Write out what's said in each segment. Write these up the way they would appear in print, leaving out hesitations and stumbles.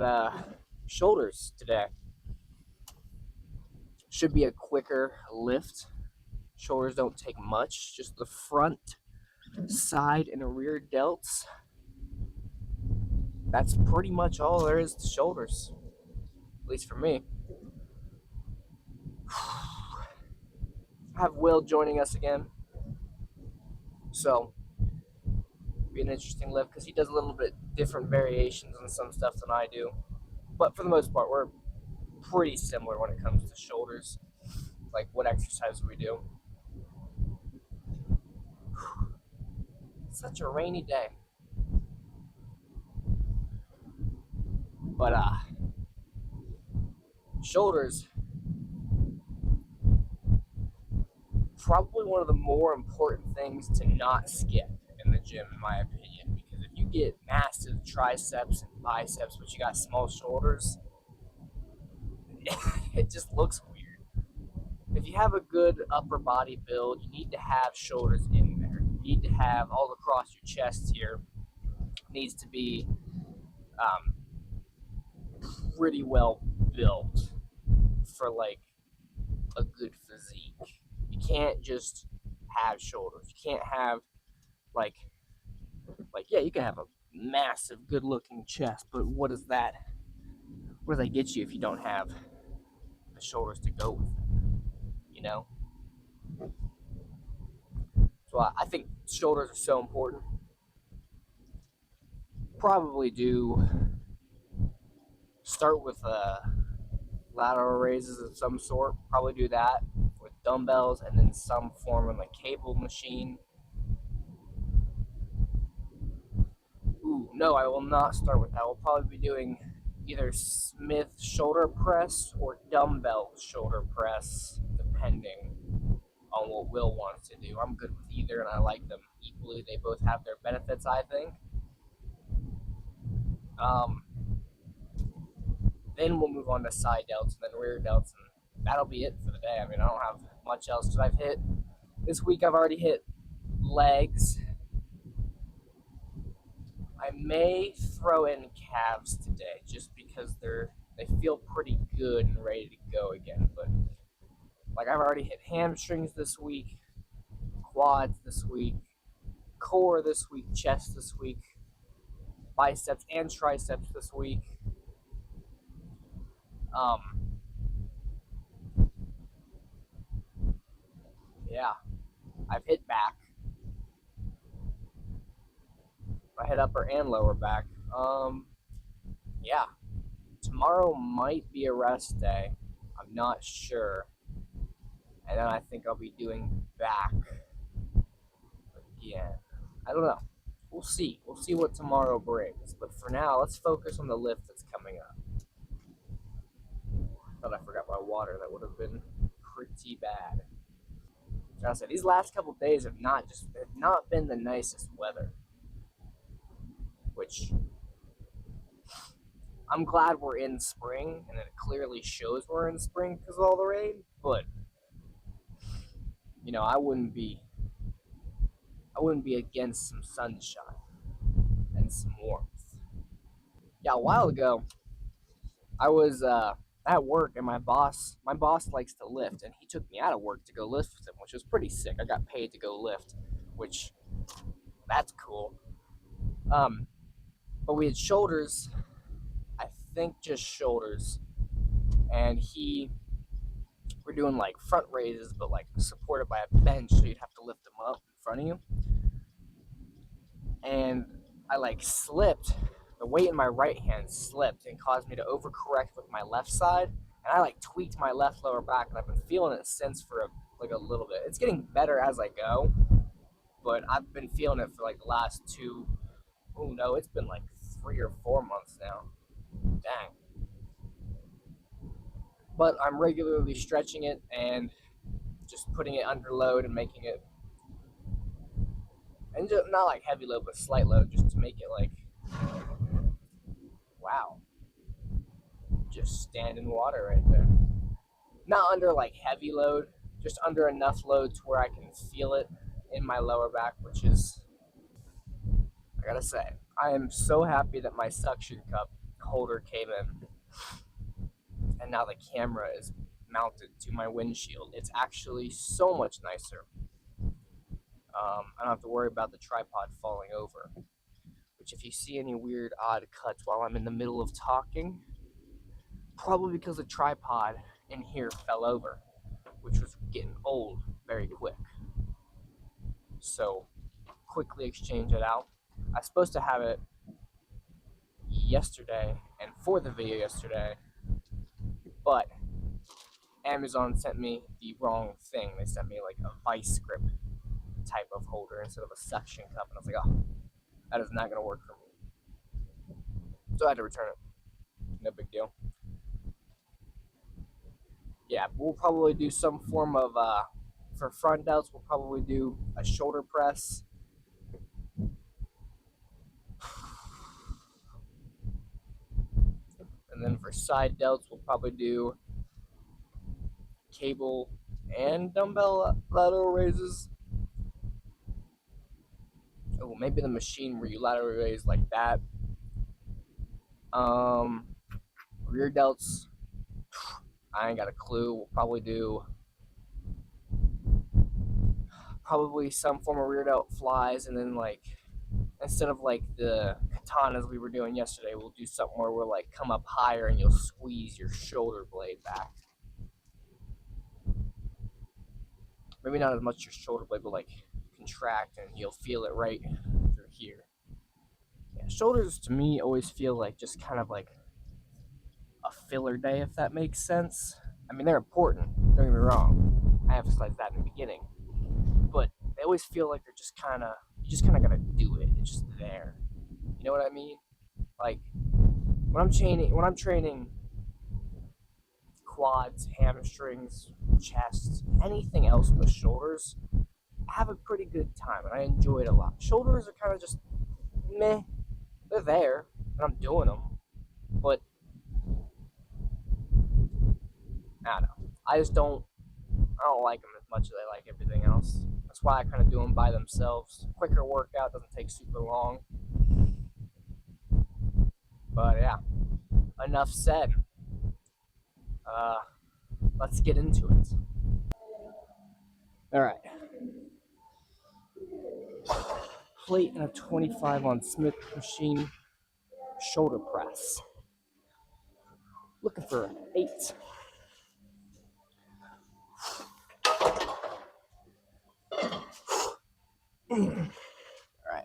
at shoulders today. Should be a quicker lift. Shoulders don't take much, just the front, side, and rear delts. That's pretty much all there is to shoulders, at least for me. I have Will joining us again, so it'll be an interesting lift because he does a little bit different variations on some stuff than I do. But for the most part, we're pretty similar when it comes to shoulders, like what exercise we do. It's such a rainy day. But shoulders, probably one of the more important things to not skip in the gym, in my opinion. Because if you get massive triceps and biceps, but you got small shoulders, it just looks weird. If you have a good upper body build, you need to have shoulders in there. You need to have all across your chest here. It needs to be pretty well built for like a good physique. You can't just have shoulders. You can't have like yeah, you can have a massive good looking chest, but what does that get you if you don't have the shoulders to go with it, you know? So I think shoulders are so important. Probably do start with lateral raises of some sort. Probably do that with dumbbells and then some form of a cable machine. Ooh, no, I will not start with that. We'll probably be doing either Smith shoulder press or dumbbell shoulder press, depending on what Will wants to do. I'm good with either, and I like them equally. They both have their benefits, I think. Then we'll move on to side delts and then rear delts, and that'll be it for the day. I mean, I don't have much else because this week I've already hit legs. I may throw in calves today just because they feel pretty good and ready to go again. But like I've already hit hamstrings this week, quads this week, core this week, chest this week, biceps and triceps this week. Yeah, I've hit back. I hit upper and lower back. Yeah, tomorrow might be a rest day. I'm not sure. And then I think I'll be doing back again. I don't know. We'll see. We'll see what tomorrow brings. But for now, let's focus on the lift that's coming up. Thought I forgot my water. That would have been pretty bad. Like I said, these last couple days have not been the nicest weather. Which I'm glad we're in spring, and it clearly shows we're in spring because of all the rain. But you know, I wouldn't be against some sunshine and some warmth. Yeah, a while ago, I was at work, and my boss likes to lift, and he took me out of work to go lift with him, which was pretty sick. I got paid to go lift, which that's cool. But we had shoulders, I think just shoulders, and we're doing like front raises, but like supported by a bench, so you'd have to lift them up in front of you. And I like slipped. The weight in my right hand slipped and caused me to overcorrect with my left side, and I like tweaked my left lower back, and I've been feeling it since for a little bit. It's getting better as I go, but I've been feeling it for like the last it's been like 3 or 4 months now. Dang. But I'm regularly stretching it and just putting it under load and making it, and just, not like heavy load, but slight load, just to make it like, wow, just stand in water right there. Not under like heavy load, just under enough load to where I can feel it in my lower back, which is, I gotta say, I am so happy that my suction cup holder came in, and now the camera is mounted to my windshield. It's actually so much nicer. I don't have to worry about the tripod falling over. Which, if you see any weird, odd cuts while I'm in the middle of talking, probably because the tripod in here fell over, which was getting old very quick. So, quickly exchange it out. I was supposed to have it yesterday and for the video yesterday, but Amazon sent me the wrong thing. They sent me like a vice grip type of holder instead of a suction cup, and I was like, oh, that is not going to work for me. So I had to return it. No big deal. Yeah, we'll probably do some form of, for front delts, we'll probably do a shoulder press. And then for side delts, we'll probably do cable and dumbbell lateral raises. Oh, maybe the machine where you lateral raise like that. Rear delts, I ain't got a clue. We'll probably do some form of rear delt flies, and then like instead of like the katanas we were doing yesterday, we'll do something where we'll like come up higher and you'll squeeze your shoulder blade back. Maybe not as much your shoulder blade, but like contract, and you'll feel it right through here. Yeah, shoulders to me always feel like just kind of like a filler day, if that makes sense. I mean, they're important, don't get me wrong. I emphasized that in the beginning. But they always feel like they're just kind of, you just kind of gotta do it. It's just there. You know what I mean? Like, when I'm training quads, hamstrings, chest, anything else with shoulders, I have a pretty good time and I enjoy it a lot. Shoulders are kind of just meh. They're there and I'm doing them, but I don't know. I don't like them as much as I like everything else. That's why I kind of do them by themselves. Quicker workout, doesn't take super long. But yeah, enough said. Let's get into it. All right. Plate and a 25 on Smith machine shoulder press. Looking for an 8. All right.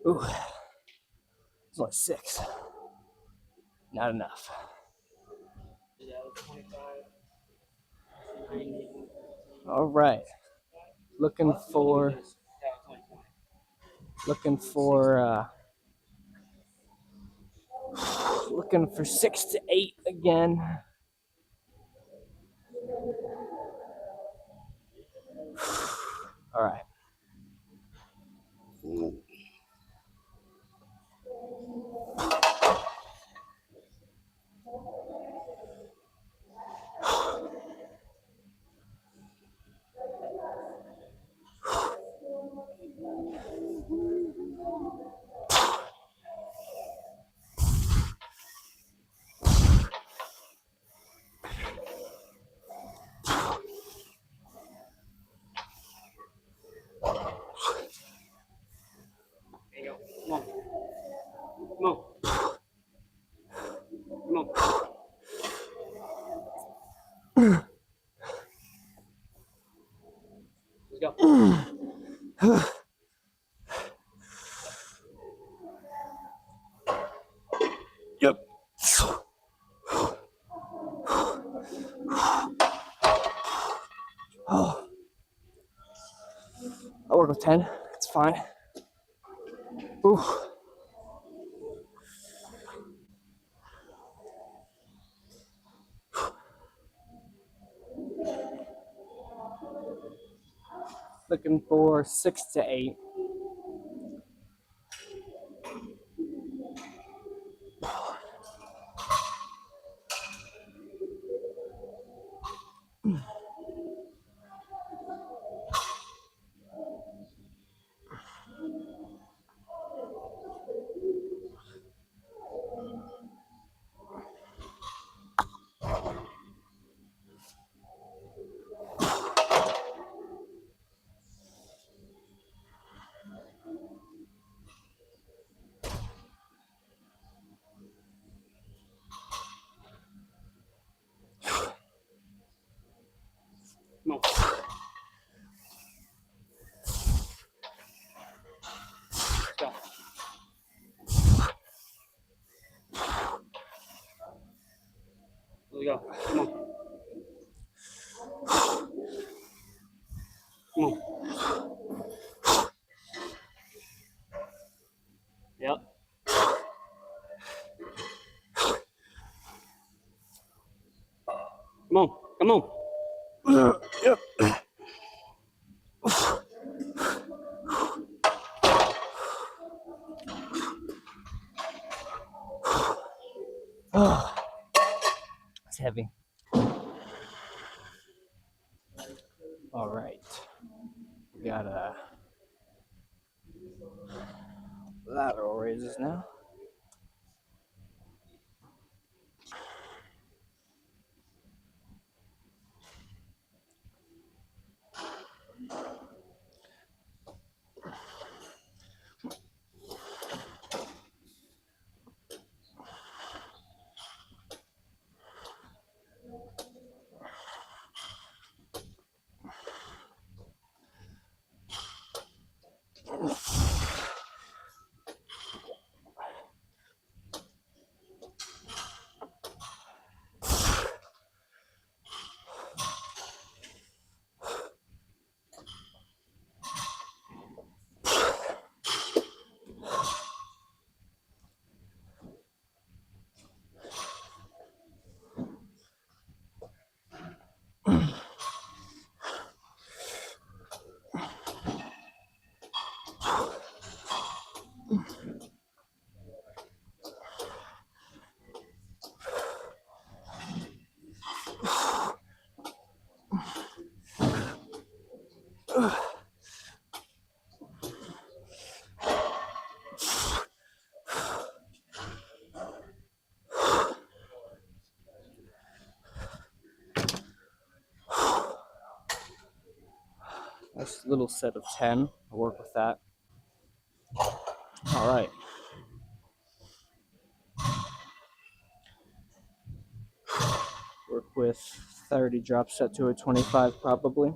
Ooh, it's only 6. Not enough. All right. Looking for 6 to 8 again. All right. Let's go. Yep. Oh. I'll work with 10. It's fine. Ooh. Looking for 6 to 8. No. Stop. There we go. Come on. Come on. Yep. Come on. Come on. Yep. Oh, it's heavy. All right. We got lateral raises now. Nice little set of 10. I'll work with that. All right. Work with 30, drop set to a 25 probably.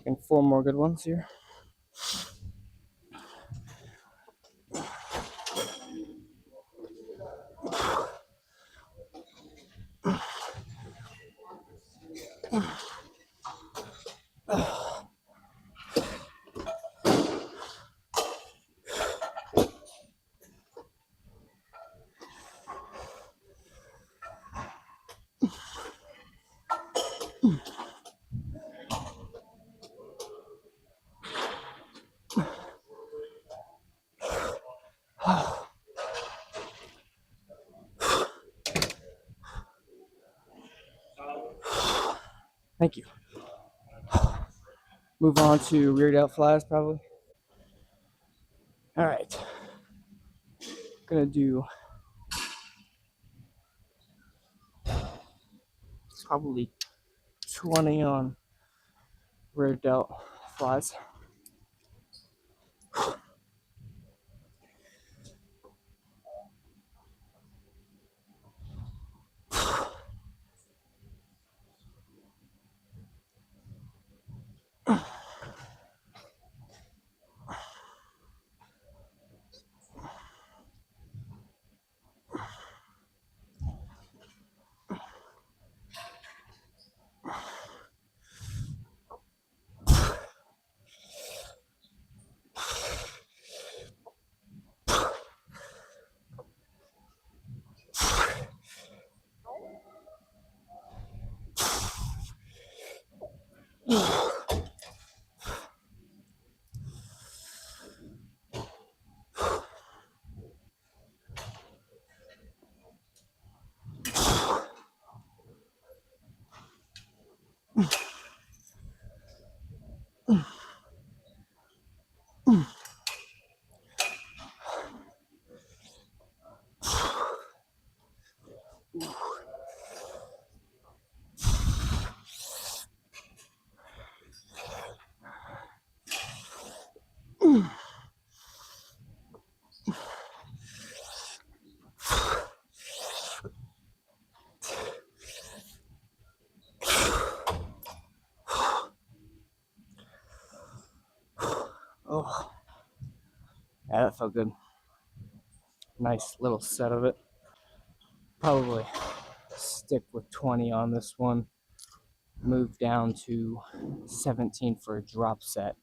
And 4 more good ones here. Thank you. Move on to reared out flies, probably. All right. Gonna do probably 20 on reared out flies. Oh, yeah, that felt good. Nice little set of it. Probably stick with 20 on this one. Move down to 17 for a drop set.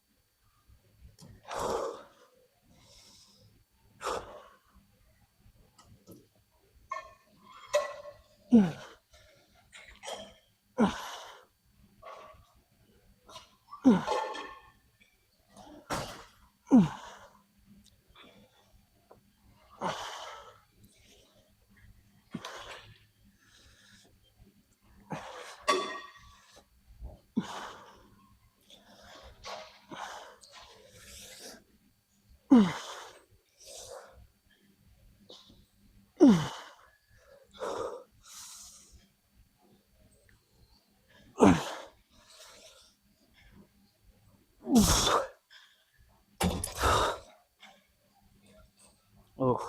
Oh,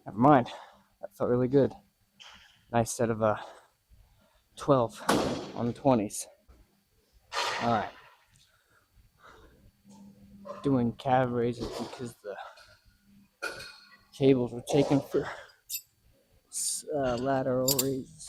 never mind. That felt really good. Nice set of 12 on the 20s. All right. Doing calf raises because the cables were taken for lateral raises.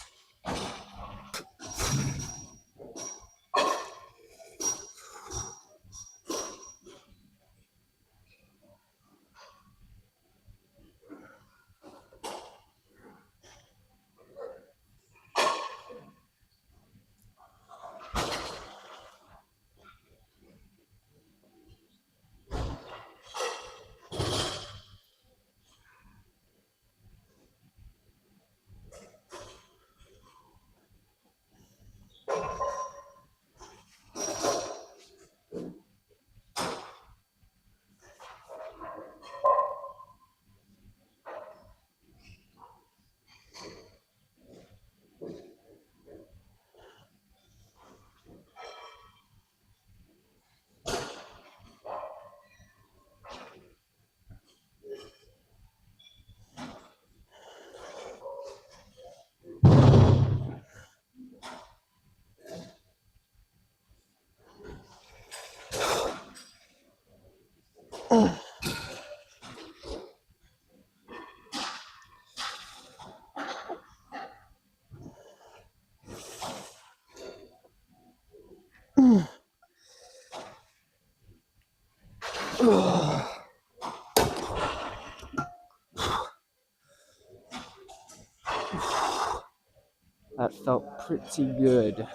felt pretty good.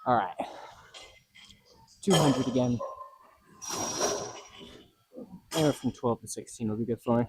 All right, 200 again. Anywhere from 12 to 16 will be good for me.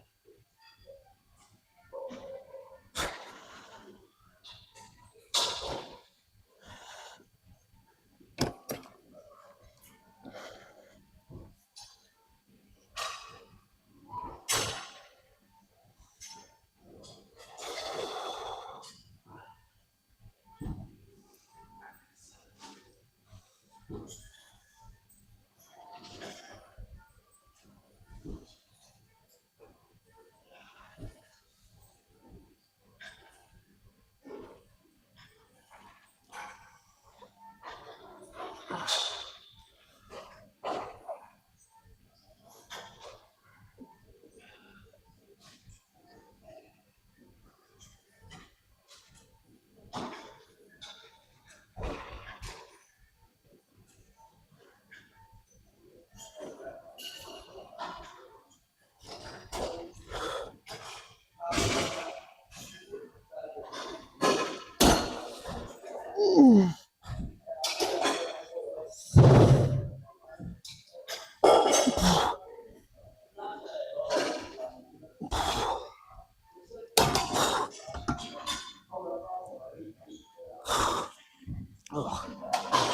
Oh,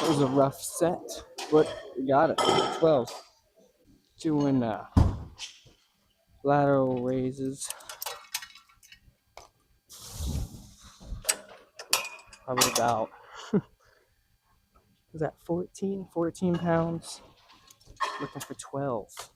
it was a rough set, but we got it. 12. Doing lateral raises. Probably about, was that 14 pounds? Looking for 12.